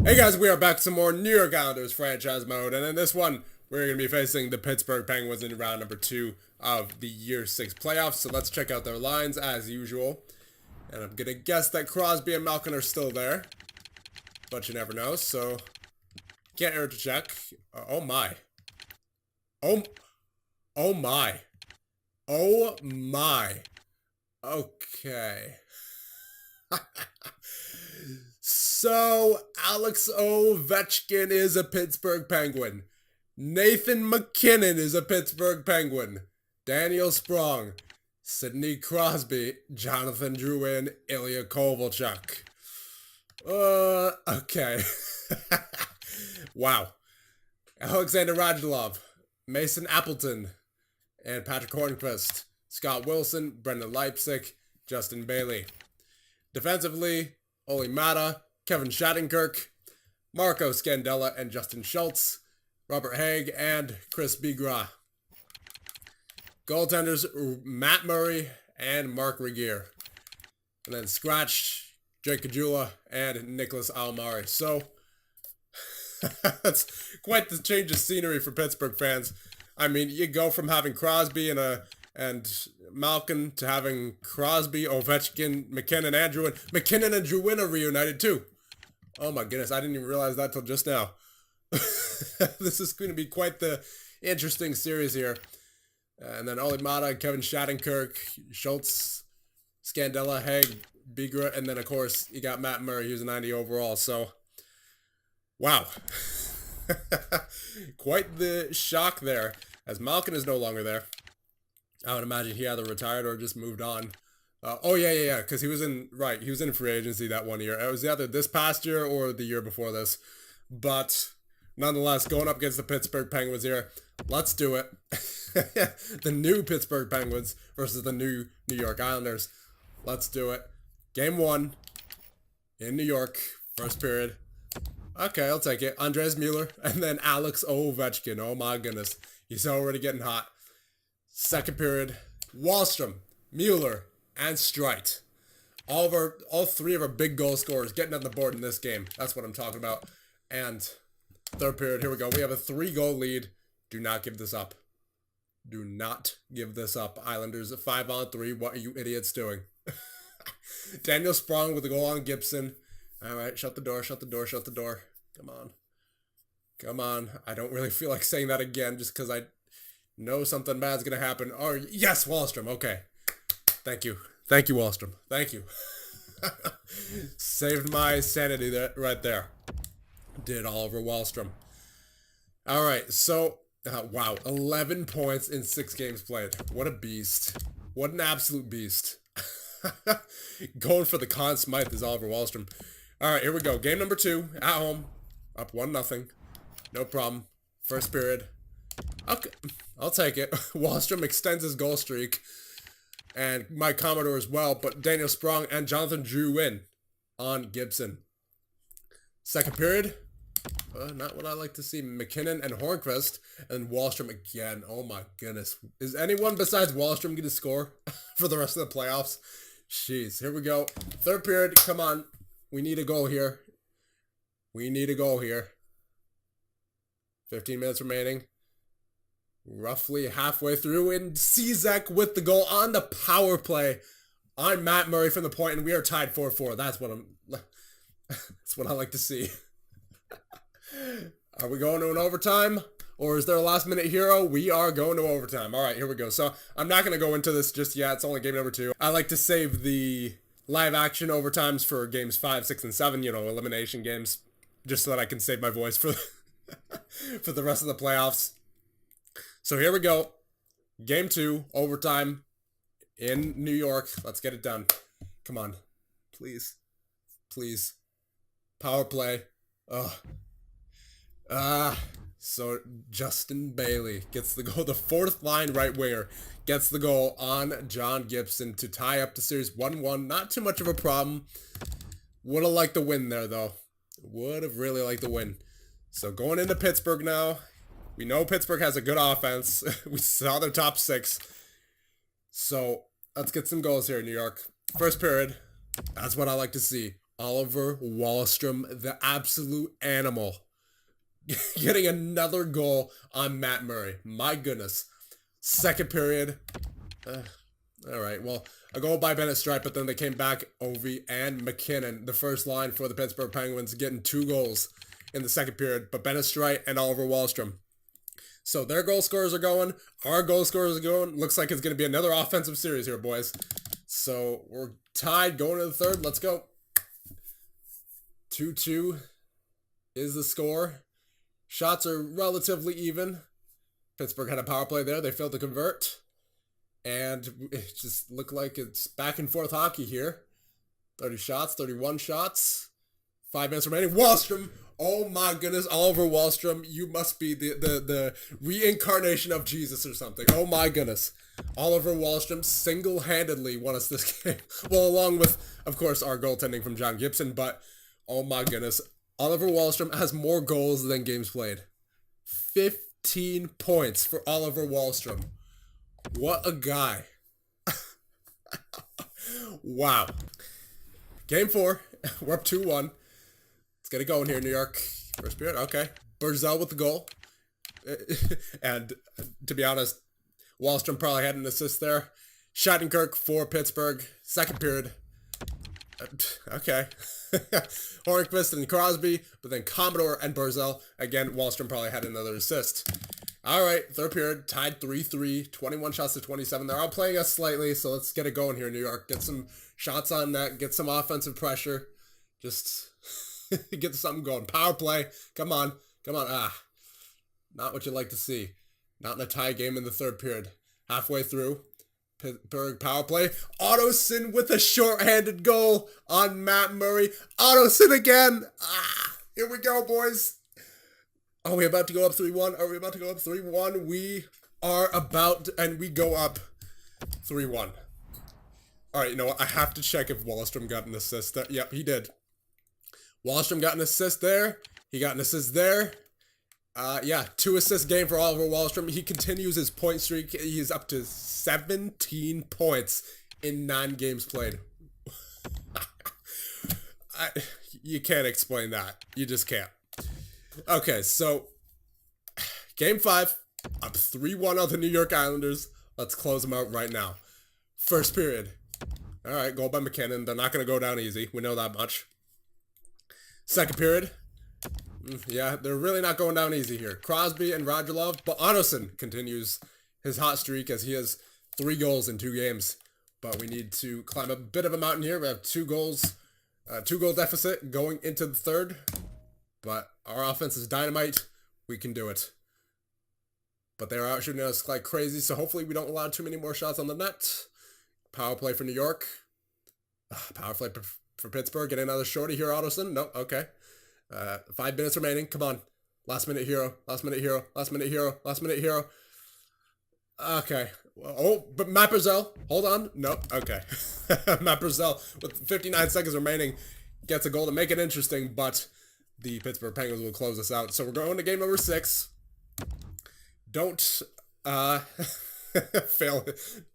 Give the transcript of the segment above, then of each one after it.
Hey guys, we are back to some more New York Islanders franchise mode, and in this one, we're going to be facing the Pittsburgh Penguins in round number 2 of the Year 6 playoffs. So let's check out their lines as usual. And I'm going to guess that Crosby and Malkin are still there, but you never know, so can't hurt to check. Oh my. Oh my. Oh my. Okay. So, Alex Ovechkin is a Pittsburgh Penguin. Nathan MacKinnon is a Pittsburgh Penguin. Daniel Sprong, Sidney Crosby, Jonathan Drouin, Ilya Kovalchuk. Okay. Wow. Alexander Radulov, Mason Appleton, and Patrick Hornqvist. Scott Wilson, Brendan Leipzig, Justin Bailey. Defensively, Oli Mata, Kevin Shattenkirk, Marco Scandella and Justin Schultz, Robert Haig, and Chris Bigra. Goaltenders, Matt Murray and Mark Regier. And then scratch, Jake Kajula and Nicholas Almari. So, that's quite the change of scenery for Pittsburgh fans. I mean, you go from having Crosby and Malkin to having Crosby, Ovechkin, McKinnon, and Drouin. McKinnon and Drouin are reunited too. Oh my goodness, I didn't even realize that till just now. This is going to be quite the interesting series here. And then Oli Mata, Kevin Shattenkirk, Schultz, Scandella, Haig, Bigra, and then of course you got Matt Murray, who's a 90 overall. So, wow. Quite the shock there, as Malkin is no longer there. I would imagine he either retired or just moved on. Oh, yeah, because he was in free agency that one year. It was either this past year or the year before this. But nonetheless, going up against the Pittsburgh Penguins here, let's do it. The new Pittsburgh Penguins versus the new New York Islanders. Let's do it. Game 1 in New York, first period. Okay, I'll take it. Andres Mueller and then Alex Ovechkin. Oh my goodness. He's already getting hot. Second period, Wahlstrom, Mueller, and Streit. All three of our big goal scorers getting on the board in this game. That's what I'm talking about. And third period, here we go. We have a 3-goal lead. Do not give this up. Do not give this up. Islanders 5-on-3. What are you idiots doing? Daniel Sprong with a goal on Gibson. All right, shut the door, shut the door, shut the door. Come on. Come on. I don't really feel like saying that again just because I know something bad's going to happen. Oh, yes, Wahlstrom. Okay. Thank you. Thank you, Wahlstrom. Thank you. Saved my sanity right there. Did Oliver Wahlstrom. All right. So, wow. 11 points in 6 games played. What a beast. What an absolute beast. Going for the Conn Smythe is Oliver Wahlstrom. All right. Here we go. Game number 2 at home. Up 1-0. No problem. First period. Okay, I'll take it. Wahlstrom extends his goal streak, and Mike Commodore as well, but Daniel Sprong and Jonathan Drouin on Gibson. Second period, not what I like to see. McKinnon and Hornqvist, and Wahlstrom again. Oh my goodness. Is anyone besides Wahlstrom going to score for the rest of the playoffs? Jeez, here we go. Third period, come on. We need a goal here. We need a goal here. 15 minutes remaining. Roughly halfway through, and Czak with the goal on the power play on Matt Murray from the point, and we are tied 4-4. That's what I like to see. Are we going to an overtime, or is there a last-minute hero? We are going to overtime. All right, here we go. So I'm not going to go into this just yet. It's only game number 2. I like to save the live-action overtimes for games 5, 6, and 7. You know, elimination games, just so that I can save my voice for for the rest of the playoffs. So here we go. Game 2, overtime in New York. Let's get it done. Come on. Please. Please. Power play. So Justin Bailey gets the goal. The fourth line right winger gets the goal on John Gibson to tie up the series 1-1. Not too much of a problem. Would have liked the win there, though. Would have really liked the win. So going into Pittsburgh now. We know Pittsburgh has a good offense. We saw their top 6. So let's get some goals here in New York. First period. That's what I like to see. Oliver Wahlstrom, the absolute animal, getting another goal on Matt Murray. My goodness. Second period. All right, well, a goal by Bennett Stripe, but then they came back, Ovi and McKinnon, the first line for the Pittsburgh Penguins, getting 2 goals in the second period, but Bennett Stripe and Oliver Wahlstrom. So their goal scorers are going, our goal scorers are going. Looks like it's going to be another offensive series here, boys. So we're tied going to the third. Let's go. 2-2 is the score. Shots are relatively even. Pittsburgh had a power play there. They failed to convert. And it just looked like it's back and forth hockey here. 30 shots, 31 shots. 5 minutes remaining. Wahlstrom. Oh my goodness. Oliver Wahlstrom. You must be the reincarnation of Jesus or something. Oh my goodness. Oliver Wahlstrom single-handedly won us this game. Well, along with, of course, our goaltending from John Gibson. But, oh my goodness. Oliver Wahlstrom has more goals than games played. 15 points for Oliver Wahlstrom. What a guy. Wow. Game 4. We're up 2-1. Let's get it going here, New York. First period. Okay. Barzal with the goal. And to be honest, Wahlstrom probably had an assist there. Shattenkirk for Pittsburgh. Second period. Okay. Hornqvist and Crosby, but then Commodore and Barzal. Again, Wahlstrom probably had another assist. All right, third period, tied 3-3, 21 shots to 27. They're all playing us slightly, so let's get it going here in New York. Get some shots on net, get some offensive pressure. Just get something going. Power play, come on, come on. Not what you like to see. Not in a tie game in the third period. Halfway through, Pittsburgh power play. Ottoson with a shorthanded goal on Matt Murray. Ottoson again. Here we go, boys. Are we about to go up 3-1? Are we about to go up 3-1? We are about to, and we go up 3-1. All right, you know what? I have to check if Wahlstrom got an assist there. Yep, he did. Wahlstrom got an assist there. He got an assist there. Yeah, 2 assist game for Oliver Wahlstrom. He continues his point streak. He is up to 17 points in 9 games played. You can't explain that. You just can't. Okay, so game 5, up 3-1 on the New York Islanders. Let's close them out right now. First period. All right, goal by McKinnon. They're not going to go down easy. We know that much. Second period. Yeah, they're really not going down easy here. Crosby and Radulov, but Ottoson continues his hot streak as he has 3 goals in 2 games. But we need to climb a bit of a mountain here. We have 2 goals, 2-goal deficit going into the third. But our offense is dynamite. We can do it. But they're out shooting us like crazy, so hopefully we don't allow too many more shots on the net. Power play for New York. Power play for Pittsburgh. Get another shorty here, Ottoson. No, okay. 5 minutes remaining. Come on. Last minute hero. Last minute hero. Last minute hero. Last minute hero. Okay. Oh, but Matt Barzal. Hold on. No. Okay. Matt Barzal with 59 seconds remaining gets a goal to make it interesting, but the Pittsburgh Penguins will close us out. So we're going to game number 6. Don't fail.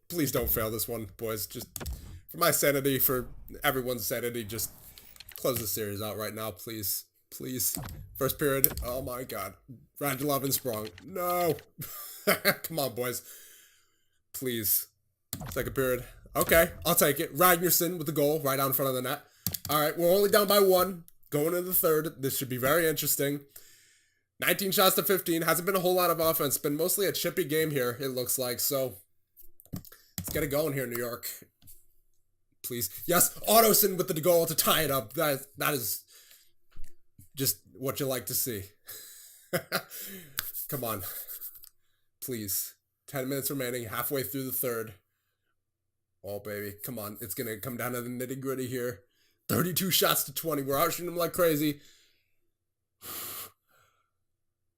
Please don't fail this one, boys. Just for my sanity, for everyone's sanity, just close the series out right now, please. Please. First period. Oh my God. Radulov and Sprong. No. Come on, boys. Please. Second period. Okay, I'll take it. Ragnarsson with the goal right out in front of the net. All right, we're only down by 1. Going into the third. This should be very interesting. 19 shots to 15. Hasn't been a whole lot of offense. Been mostly a chippy game here, it looks like. So, let's get it going here, New York. Please. Yes, Ottoson with the goal to tie it up. That is just what you like to see. Come on. Please. 10 minutes remaining. Halfway through the third. Oh, baby. Come on. It's going to come down to the nitty-gritty here. 32 shots to 20. We're out shooting them like crazy.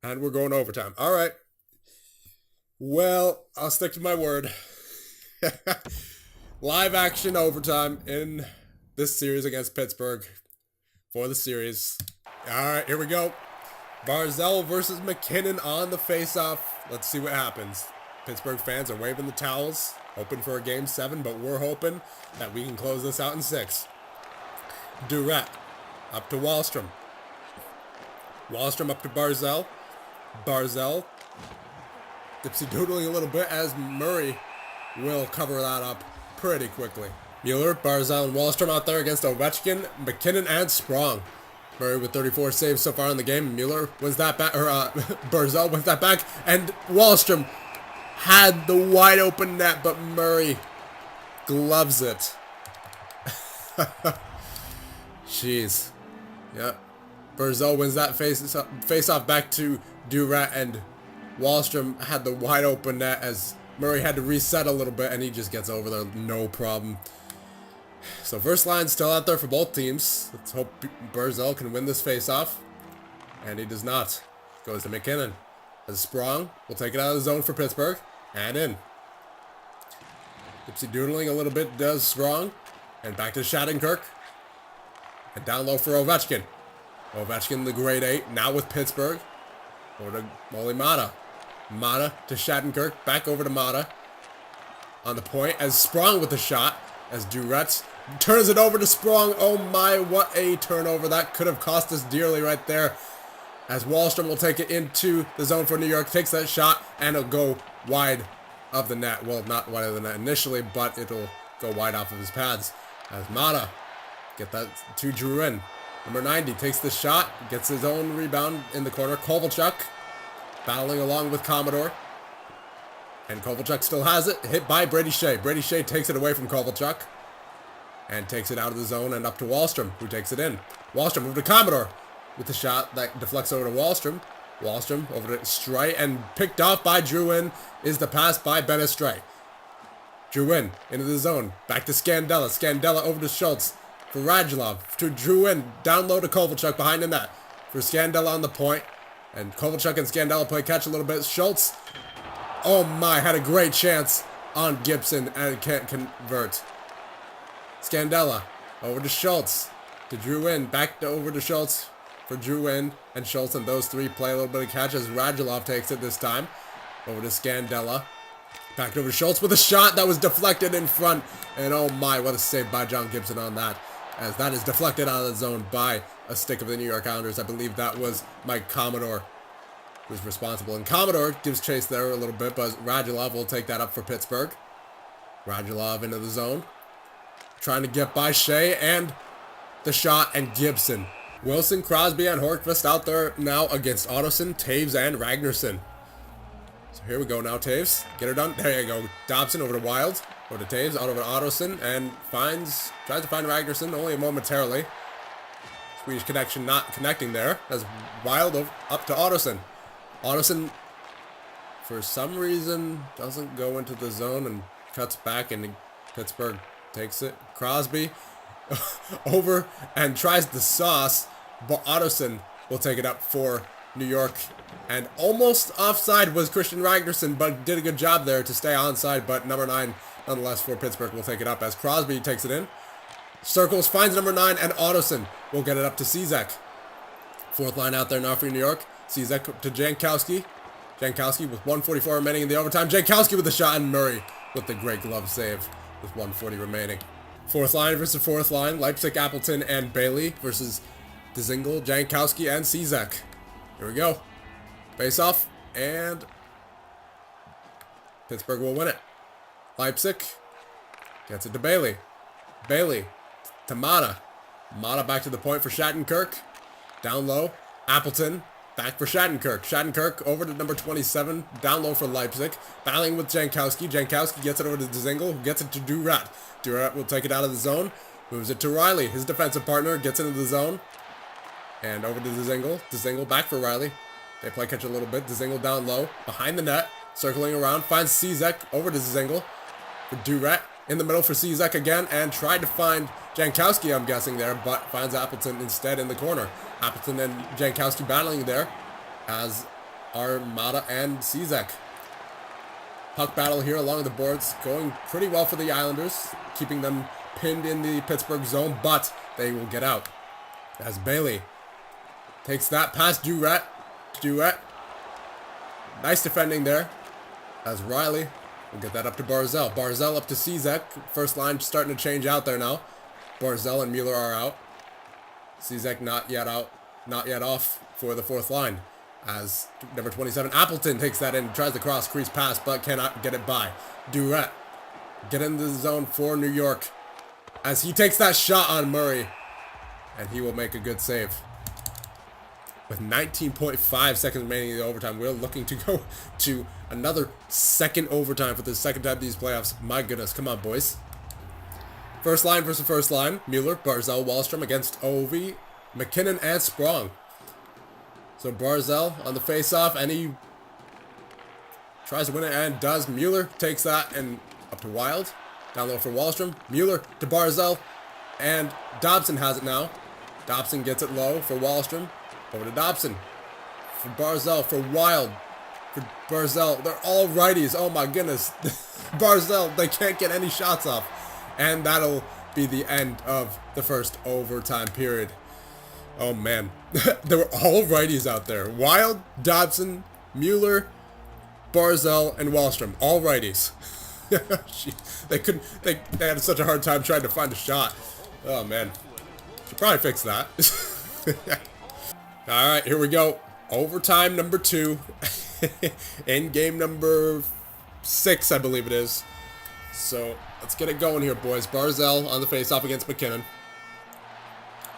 And we're going overtime. All right. Well, I'll stick to my word. Live action overtime in this series against Pittsburgh for the series. All right, here we go. Barzal versus McKinnon on the face-off. Let's see what happens. Pittsburgh fans are waving the towels, hoping for a game 7, but we're hoping that we can close this out in 6. Durant up to Wallstrom. Wallstrom up to Barzell. Barzell dipsy doodling a little bit as Murray will cover that up pretty quickly. Mueller, Barzell, and Wallstrom out there against Ovechkin, McKinnon, and Sprong. Murray with 34 saves so far in the game. Mueller wins that back, or Barzell wins that back, and Wallstrom had the wide open net, but Murray gloves it. Jeez. Yep. Barzell wins that face off back to Durant, and Wallstrom had the wide open net as Murray had to reset a little bit, and he just gets over there no problem. So first line still out there for both teams. Let's hope Barzell can win this face-off. And he does not. Goes to McKinnon. As Sprong will take it out of the zone for Pittsburgh. And in. Dipsy doodling a little bit does Sprong. And back to Shattenkirk. And down low for Ovechkin. Ovechkin, the grade 8, now with Pittsburgh. Over to Molly Mata. Mata to Shattenkirk. Back over to Mata. On the point as Sprong with the shot. As Durant turns it over to Sprong. Oh my, what a turnover. That could have cost us dearly right there. As Wallstrom will take it into the zone for New York. Takes that shot and it'll go wide of the net. Well, not wide of the net initially, but it'll go wide off of his pads. As Mata get that to Drouin. Number 90 takes the shot. Gets his own rebound in the corner. Kovalchuk battling along with Commodore. And Kovalchuk still has it. Hit by Brady Shea. Brady Shea takes it away from Kovalchuk. And takes it out of the zone and up to Wallstrom, who takes it in. Wallstrom over to Commodore with the shot that deflects over to Wallstrom. Wallstrom over to Strait and picked off by Drouin is the pass by Bennett Strait. Drouin into the zone. Back to Scandella. Scandella over to Schultz for Radulov. To Drouin. Down low to Kovalchuk behind the net. For Scandella on the point. And Kovalchuk and Scandella play catch a little bit. Schultz. Oh my, had a great chance on Gibson and can't convert. Scandella over to Schultz. To Drouin. Back over to Schultz for Drouin and Schultz, and those three play a little bit of catch as Radulov takes it this time. Over to Scandella. Back over to Schultz with a shot that was deflected in front. And oh my, what a save by John Gibson on that. As that is deflected out of the zone by a stick of the New York Islanders. I believe that was Mike Commodore who's responsible. And Commodore gives chase there a little bit, but Radulov will take that up for Pittsburgh. Radulov into the zone. Trying to get by Shea and the shot and Gibson. Wilson, Crosby, and Horkvist out there now against Ottoson, Taves, and Ragnarsson. So here we go now, Taves. Get her done. There you go. Dobson over to Wild. Over to Taves, out over to Ottoson, and tries to find Ragnarsson only momentarily. Swedish connection not connecting there. As Wild up to Ottoson. Ottoson, for some reason, doesn't go into the zone and cuts back, and Pittsburgh takes it. Crosby over and tries the sauce, but Ottoson will take it up for New York. And almost offside was Christian Ragnarsson, but did a good job there to stay onside. But number 9, nonetheless, for Pittsburgh will take it up as Crosby takes it in. Circles, finds number 9, and Ottoson will get it up to Cizek. Fourth line out there now for New York. Cizek to Jankowski. Jankowski with 1:44 remaining in the overtime. Jankowski with the shot, and Murray with the great glove save with 1:40 remaining. Fourth line versus fourth line. Leipzig, Appleton, and Bailey versus Dzingel, Jankowski, and Cizek. Here we go. Face off, and Pittsburgh will win it. Leipzig gets it to Bailey. Bailey to Mata. Mata back to the point for Shattenkirk. Down low. Appleton back for Shattenkirk. Shattenkirk over to number 27. Down low for Leipzig. Battling with Jankowski. Jankowski gets it over to Dzingel, who gets it to Durant. Durant will take it out of the zone. Moves it to Riley. His defensive partner gets into the zone. And over to Dzingel. Dzingel back for Riley. They play catch a little bit. Dzingel down low. Behind the net. Circling around. Finds Cizek over to Dzingel. For Durant. In the middle for Cizek again. And tried to find Jankowski, I'm guessing there. But finds Appleton instead in the corner. Appleton and Jankowski battling there. As are Mata and Cizek. Puck battle here along the boards. Going pretty well for the Islanders. Keeping them pinned in the Pittsburgh zone. But they will get out. As Bailey takes that past Durant. Nice defending there. As Riley will get that up to Barzell. Barzell up to Cizek. First line starting to change out there now. Barzell and Mueller are out. Czech not yet out, not yet off for the fourth line. As number 27, Appleton takes that in, tries to cross crease pass, but cannot get it by. Durrett get into the zone for New York as he takes that shot on Murray, and he will make a good save. With 19.5 seconds remaining in the overtime, we're looking to go to another second overtime for the second time these playoffs. My goodness, come on, boys. First line versus first line. Mueller, Barzal, Wahlstrom against Ovi, McKinnon, and Sprong. So Barzal on the face-off, and he tries to win it and does. Mueller takes that and up to Wild. Down low for Wahlstrom. Mueller to Barzal, and Dobson has it now. Dobson gets it low for Wahlstrom. Over to Dobson. For Barzal, for Wild. For Barzal. They're all righties. Oh my goodness. Barzal, they can't get any shots off. And that'll be the end of the first overtime period. Oh man. There were all righties out there. Wild, Dobson, Mueller, Barzal, and Wahlstrom. All righties. They had such a hard time trying to find a shot. Oh man. Should probably fix that. All right, here we go. Overtime number 2. In game number 6, I believe it is. So let's get it going here, boys. Barzal on the face-off against McKinnon.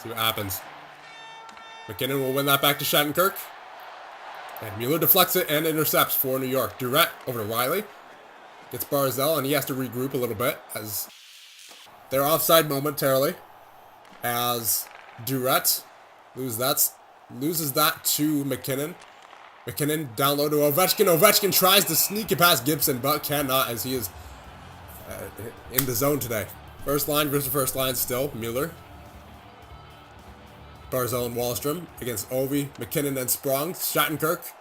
See what happens. McKinnon will win that back to Shattenkirk. And Mueller deflects it and intercepts for New York. Durrett over to Riley. Gets Barzal, and he has to regroup a little bit as they're offside momentarily. As Durrett loses that to McKinnon. McKinnon down low to Ovechkin. Ovechkin tries to sneak it past Gibson, but cannot as he is in the zone today. First line versus first line still. Mueller. Barzal and Wahlstrom against Ovi, McKinnon, and Sprong. Shattenkirk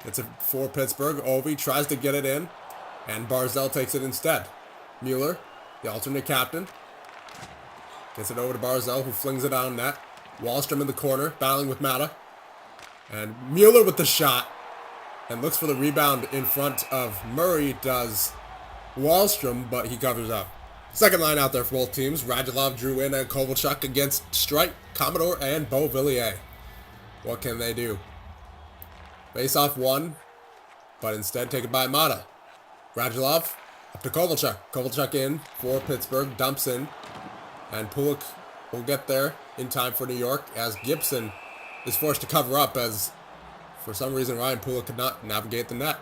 gets it for Pittsburgh. Ovi tries to get it in, and Barzal takes it instead. Mueller, the alternate captain, gets it over to Barzal, who flings it on net. Wahlstrom in the corner, battling with Mata. And Mueller with the shot. And looks for the rebound in front of Murray, does Wahlstrom, but he covers up. Second line out there for both teams. Radulov, Drouin, and Kovalchuk against Strike, Commodore, and Beauvillier. What can they do? Face off one, but instead taken by Mata. Radulov up to Kovalchuk. Kovalchuk in for Pittsburgh, dumps in. And Pulick will get there in time for New York as Gibson is forced to cover up as for some reason Ryan Pulick could not navigate the net.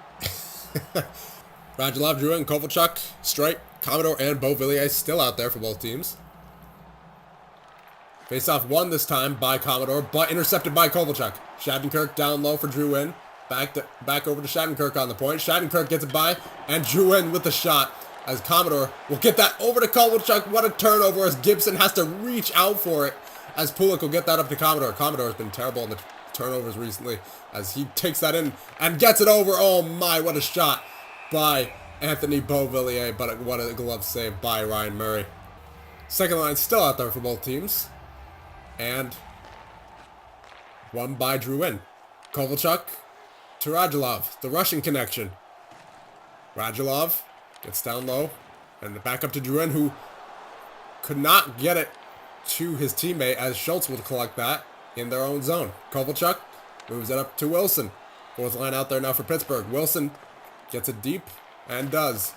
Radulov, Drouin, Kovalchuk, Strike, Commodore, and Beauvillier still out there for both teams. Face-off won this time by Commodore, but intercepted by Kovalchuk. Shattenkirk down low for Drouin. Back over to Shattenkirk on the point. Shattenkirk gets it by, and Drouin with the shot. As Commodore will get that over to Kovalchuk. What a turnover as Gibson has to reach out for it. As Pulick will get that up to Commodore. Commodore has been terrible in the turnovers recently. As he takes that in and gets it over. Oh my, what a shot by Anthony Beauvillier. But what a glove save by Ryan Murray. Second line still out there for both teams. And won by Drouin. Kovalchuk to Radulov. The Russian connection. Radulov gets down low, and back up to Drouin, who could not get it to his teammate as Schultz will collect that in their own zone. Kovalchuk moves it up to Wilson. Fourth line out there now for Pittsburgh. Wilson gets it deep and does.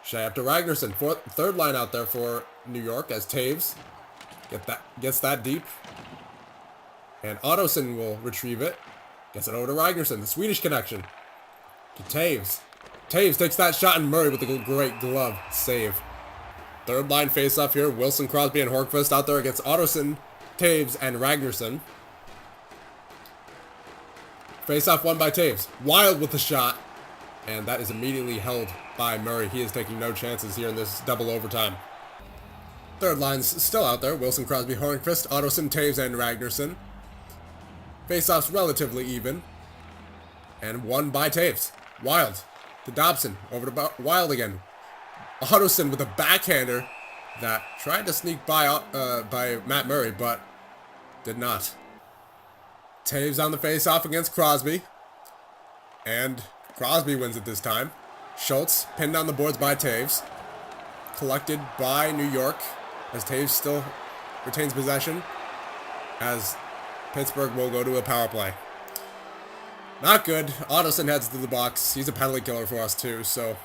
Shea up to Ragnarsson. Third line out there for New York as Taves gets that deep. And Ottoson will retrieve it. Gets it over to Ragnarsson. The Swedish connection to Taves. Taves takes that shot, and Murray with a great glove save. Third line face-off here. Wilson, Crosby, and Hornqvist out there against Ottoson, Taves, and Ragnarsson. Face-off won by Taves. Wild with the shot, and that is immediately held by Murray. He is taking no chances here in this double overtime. Third line's still out there. Wilson, Crosby, Hornqvist, Ottoson, Taves, and Ragnarsson. Face-offs relatively even, and won by Taves. Wild to Dobson, over to Wild again. Ottoson with a backhander that tried to sneak by Matt Murray, but did not. Taves on the face-off against Crosby, and Crosby wins it this time. Schultz pinned on the boards by Taves, collected by New York, as Taves still retains possession. as Pittsburgh will go to a power play. Not good. Ottoson heads to the box. He's a penalty killer for us too, so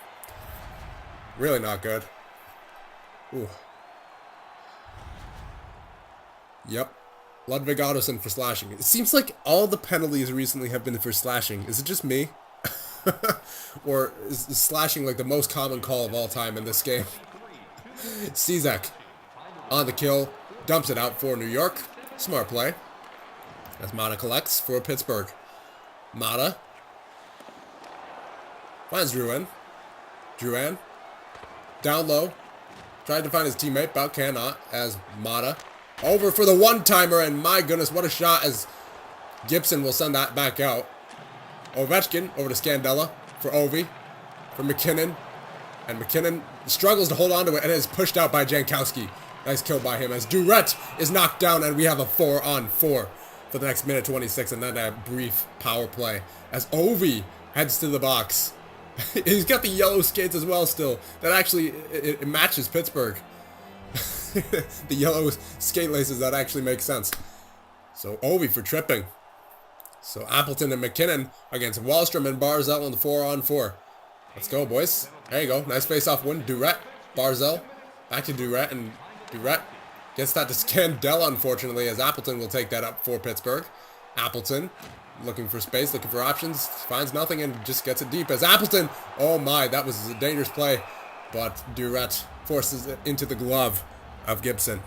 really not good. Ooh. Yep. Ludwig Ottoson for slashing. It seems like all the penalties recently have been for slashing. Is it just me? Or is slashing like the most common call of all time in this game? Cizek on the kill. Dumps it out for New York. Smart play. As Mata collects for Pittsburgh. Mata finds Drouin. Drouin down low. Tried to find his teammate, but cannot. As Mata over for the one-timer, and my goodness, what a shot as Gibson will send that back out. Ovechkin over to Scandella for Ovi, for McKinnon. And McKinnon struggles to hold on to it and is pushed out by Jankowski. Nice kill by him as Durrett is knocked down, and we have a 4-on-4 for the next minute 26, and then a brief power play as Ovi heads to the box. He's got the yellow skates as well still. That actually, it matches Pittsburgh. The yellow skate laces, that actually makes sense. So Ovi for tripping. So Appleton and McKinnon against Wahlstrom and Barzal on the 4-on-4. Let's go, boys. There you go. Nice face-off win. Durrett, Barzal, back to Durrett, and Durrett gets that to Scandella, unfortunately, as Appleton will take that up for Pittsburgh. Appleton looking for space, looking for options, finds nothing and just gets it deep as Appleton. Oh my, that was a dangerous play, but Durrett forces it into the glove of Gibson.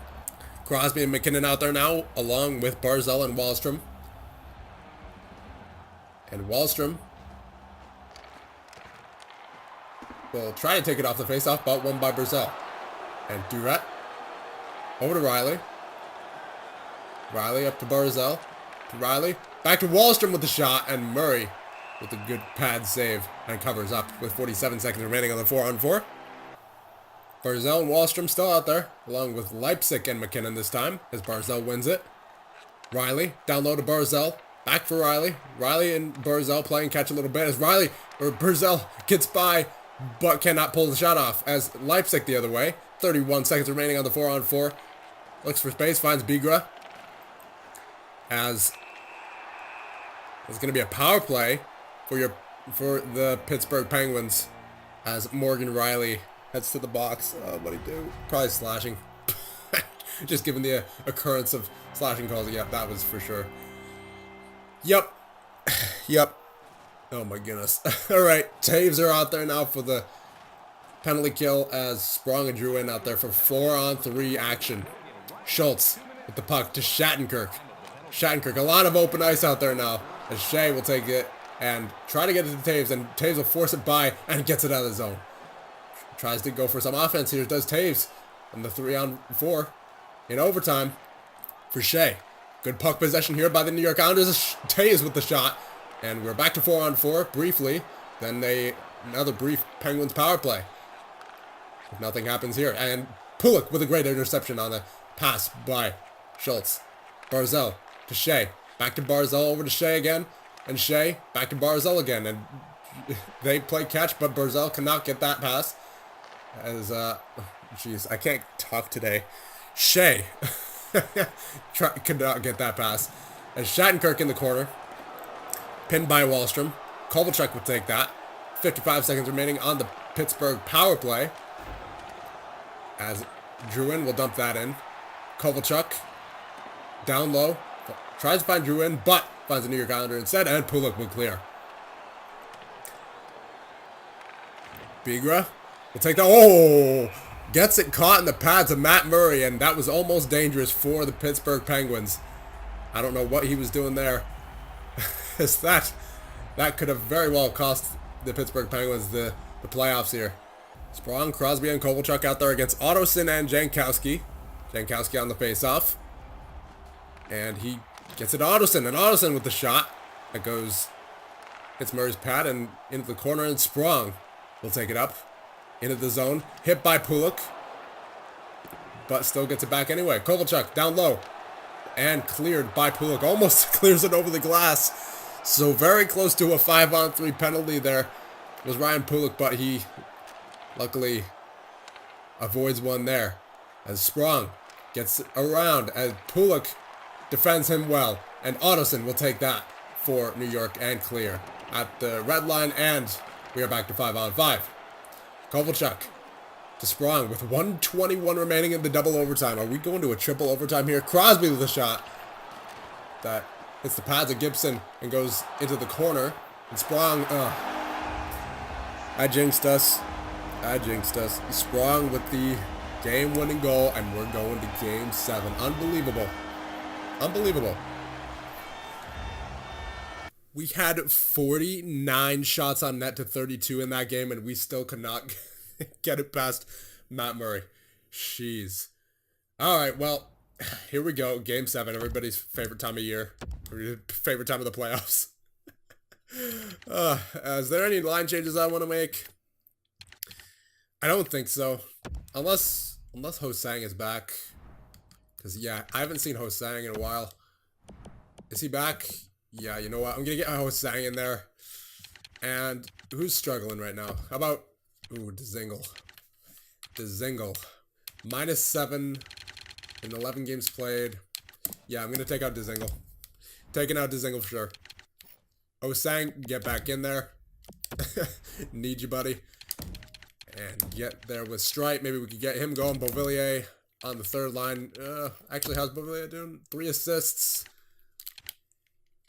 Crosby and McKinnon out there now, along with Barzal and Wahlstrom. And Wahlstrom will try to take it off the faceoff, but won by Barzal. And Durrett over to Riley. Riley up to Barzal. To Riley. Back to Wahlstrom with the shot. And Murray with a good pad save. And covers up with 47 seconds remaining on the 4-on-4. Barzal and Wahlstrom still out there. Along with Leipzig and McKinnon this time. As Barzal wins it. Riley down low to Barzal. Back for Riley. Riley and Barzal playing catch a little bit. As Barzal gets by. But cannot pull the shot off. As Leipzig the other way. 31 seconds remaining on the 4-on-4. Looks for space, finds Bigra. As it's going to be a power play for the Pittsburgh Penguins. As Morgan Riley heads to the box. What'd he do? Probably slashing. Just given the occurrence of slashing calls. Yep, that was for sure. Yep. Yep. Oh my goodness. Alright, Taves are out there now for the penalty kill as Sprong and Drouin out there for 4-on-3 action. Schultz with the puck to Shattenkirk. Shattenkirk, a lot of open ice out there now. As Shea will take it and try to get it to Taves, and Taves will force it by and gets it out of the zone. Tries to go for some offense here, does Taves. On the 3-on-4 in overtime for Shea. Good puck possession here by the New York Islanders. Taves with the shot. And we're back to 4-on-4 briefly. Then another brief Penguins power play. If nothing happens here. And Pulick with a great interception on a pass by Schultz. Barzal to Shea. Back to Barzal, over to Shea again. And Shea back to Barzal again. And they play catch, but Barzal cannot get that pass. As, jeez, I can't talk today. Shea could not get that pass. As Shattenkirk in the corner. Pinned by Wahlstrom. Kovalchuk would take that. 55 seconds remaining on the Pittsburgh power play. As Drouin will dump that in. Kovalchuk down low. Tries to find Drouin, but finds a New York Islander instead, and Pulick will clear. Bigra will take that. Oh! Gets it caught in the pads of Matt Murray, and that was almost dangerous for the Pittsburgh Penguins. I don't know what he was doing there. That could have very well cost the Pittsburgh Penguins the playoffs here. Sprong, Crosby, and Kovalchuk out there against Ottoson and Jankowski. Jankowski on the faceoff. And he gets it to Ottoson, and Ottoson with the shot. That goes, hits Murray's pad and into the corner, and Sprong will take it up. Into the zone, hit by Pulick. But still gets it back anyway. Kovalchuk down low. And cleared by Pulick. Almost clears it over the glass. So very close to a 5-on-3 penalty there was Ryan Pulick, but he luckily avoids one there. As Sprong gets around as Pulick defends him well. And Ottoson will take that for New York and clear at the red line. And we are back to 5 out of 5. Kovalchuk to Sprong with 1:21 remaining in the double overtime. Are we going to a triple overtime here? Crosby with a shot that hits the pads of Gibson and goes into the corner. And Sprong, I jinxed us. Sprong with the game-winning goal, and we're going to Game 7. Unbelievable. We had 49 shots on net to 32 in that game, and we still could not get it past Matt Murray. Jeez. All right, well, here we go. Game 7, everybody's favorite time of year. Favorite time of the playoffs. Is there any line changes I want to make? I don't think so. Unless Ho-Sang is back. Because, yeah, I haven't seen Ho-Sang in a while. Is he back? Yeah, you know what? I'm going to get Ho-Sang in there. And who's struggling right now? How about... Ooh, Dzingel. -7 in 11 games played. Yeah, I'm going to take out Dzingel. Taking out Dzingel for sure. Ho-Sang, get back in there. Need you, buddy. And get there with Strite. Maybe we could get him going. Beauvillier on the third line. Actually, how's Beauvillier doing? 3 assists.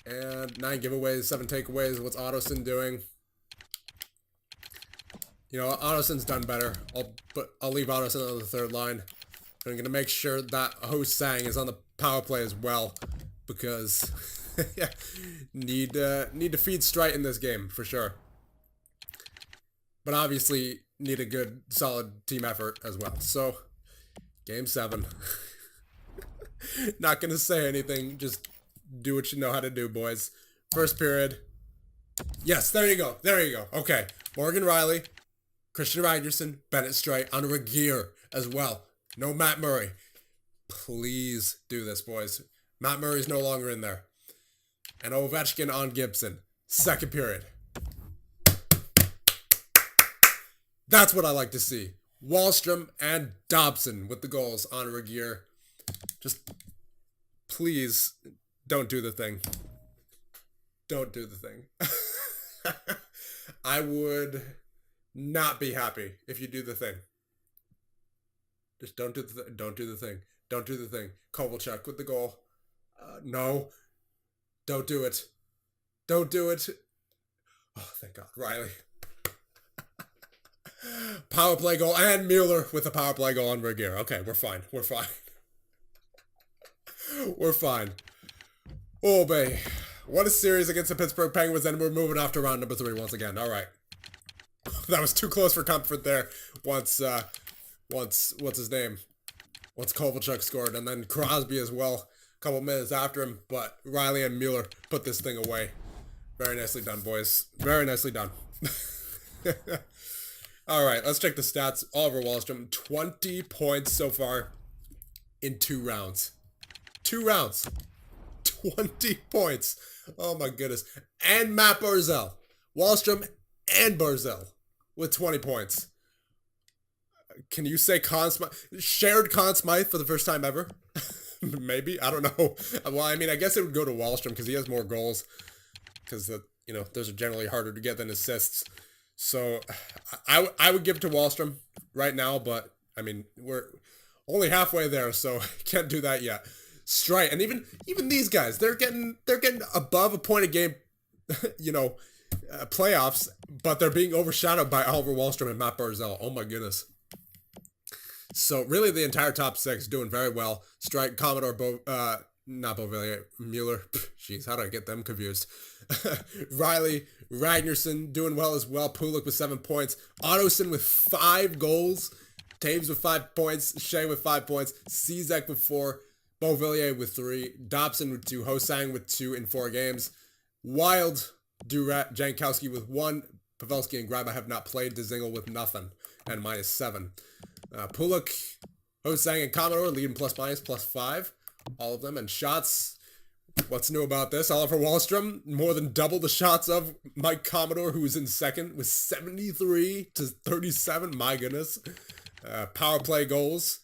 And 9 giveaways, 7 takeaways. What's Ottoson doing? You know, Ottoson's done better. I'll leave Ottoson on the third line. I'm going to make sure that Ho-Sang is on the power play as well. Because yeah, need to feed Strite in this game, for sure. But obviously, need a good, solid team effort as well. So, Game 7. Not going to say anything. Just do what you know how to do, boys. First period. Yes, there you go. Okay. Morgan Rielly, Christian Ragnarsson, Bennett Strite on Regeer as well. No Matt Murray. Please do this, boys. Matt Murray's no longer in there. And Ovechkin on Gibson. Second period. That's what I like to see. Wahlstrom and Dobson with the goals on Regeer. Just, please, don't do the thing. Don't do the thing. I would not be happy if you do the thing. Just don't do the thing. Don't do the thing. Kovalchuk with the goal. No. Don't do it. Don't do it. Oh, thank God. Rielly. Power play goal, and Mueller with a power play goal on Regeer. Okay, we're fine. We're fine. Oh, babe. What a series against the Pittsburgh Penguins, and we're moving off to round number 3 once again. All right. That was too close for comfort there. Once what's his name? Once Kovalchuk scored, and then Crosby as well. A couple minutes after him, but Rielly and Mueller put this thing away. Very nicely done, boys. Very nicely done. All right, let's check the stats. Oliver Wahlstrom, 20 points so far in 2 rounds. 2 rounds. 20 points. Oh, my goodness. And Matt Barzal. Wahlstrom and Barzal with 20 points. Can you say Conn Smythe? Shared Conn Smythe for the first time ever? Maybe. I don't know. Well, I mean, I guess it would go to Wahlstrom because he has more goals. Because, those are generally harder to get than assists. So I would give it to Wahlstrom right now, but I mean we're only halfway there, so can't do that yet. Strite, and even these guys, they're getting above a point a game, playoffs, but they're being overshadowed by Oliver Wahlstrom and Matt Barzal. Oh my goodness. So really, the entire top 6 doing very well. Strite, Commodore, not Beauvillier, Mueller. Jeez, how did I get them confused? Rielly, Ragnarsson doing well as well. Pulik with 7 points. Ottoson with 5 goals. Taves with 5 points. Shea with 5 points. Czek with 4. Beauvillier with 3. Dobson with 2. Ho-Sang with 2 in 4 games. Wild, Durat, Jankowski with 1. Pavelski and Graba have not played. Dzingel with nothing and -7. Pulik, Ho-Sang, and Commodore leading +/- all of them. And shots, what's new about this? Oliver Wahlstrom, more than double the shots of Mike Commodore, who was in second with 73 to 37. My goodness. Power play goals,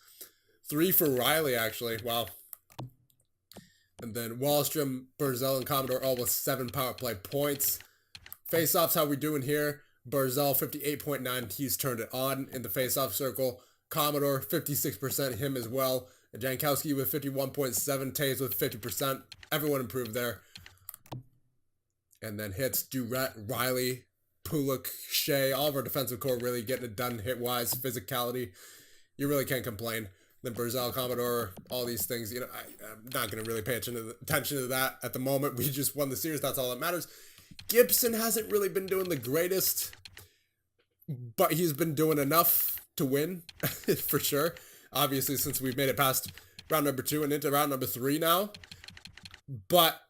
3 for Rielly, actually. Wow. And then Wallstrom, Barzell, and Commodore all with 7 power play points. Face-offs, how we doing here? Barzell, 58.9. He's turned it on in the face-off circle. Commodore, 56%. Him as well. And Jankowski with 51.7. Taves with 50%. Everyone improved there. And then hits, Durrett, Riley, Pulik, Shea. All of our defensive core really getting it done hit-wise. Physicality. You really can't complain. Then Barzell, Commodore, all these things. You know, I'm not going to really pay attention to that at the moment. We just won the series. That's all that matters. Gibson hasn't really been doing the greatest, but he's been doing enough to win, for sure. Obviously, since we've made it past round number 2 and into round number 3 now. But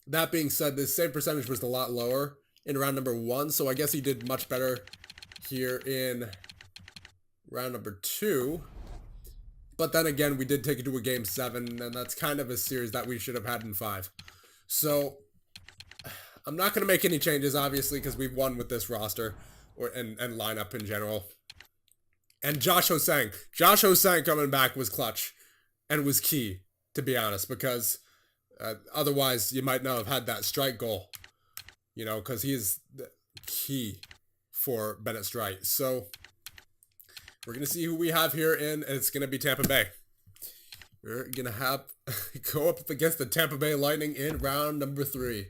that being said, the same percentage was a lot lower in round number 1, so I guess he did much better here in round number 2. But then again, we did take it to a game 7, and that's kind of a series that we should have had in 5. So I'm not going to make any changes, obviously, because we've won with this roster and lineup in general. And Josh Hosang coming back was clutch and was key, to be honest, because otherwise you might not have had that strike goal, you know, because he is the key for Bennett Strite. So we're going to see who we have here in, and it's going to be Tampa Bay. We're going to have go up against the Tampa Bay Lightning in round number 3.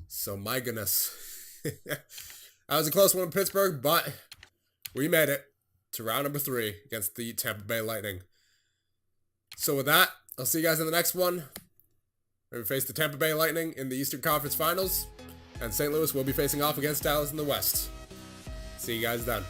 So, my goodness. That was a close one in Pittsburgh, but we made it to round number 3 against the Tampa Bay Lightning. So, with that, I'll see you guys in the next one. We face the Tampa Bay Lightning in the Eastern Conference Finals, and St. Louis will be facing off against Dallas in the West. See you guys then.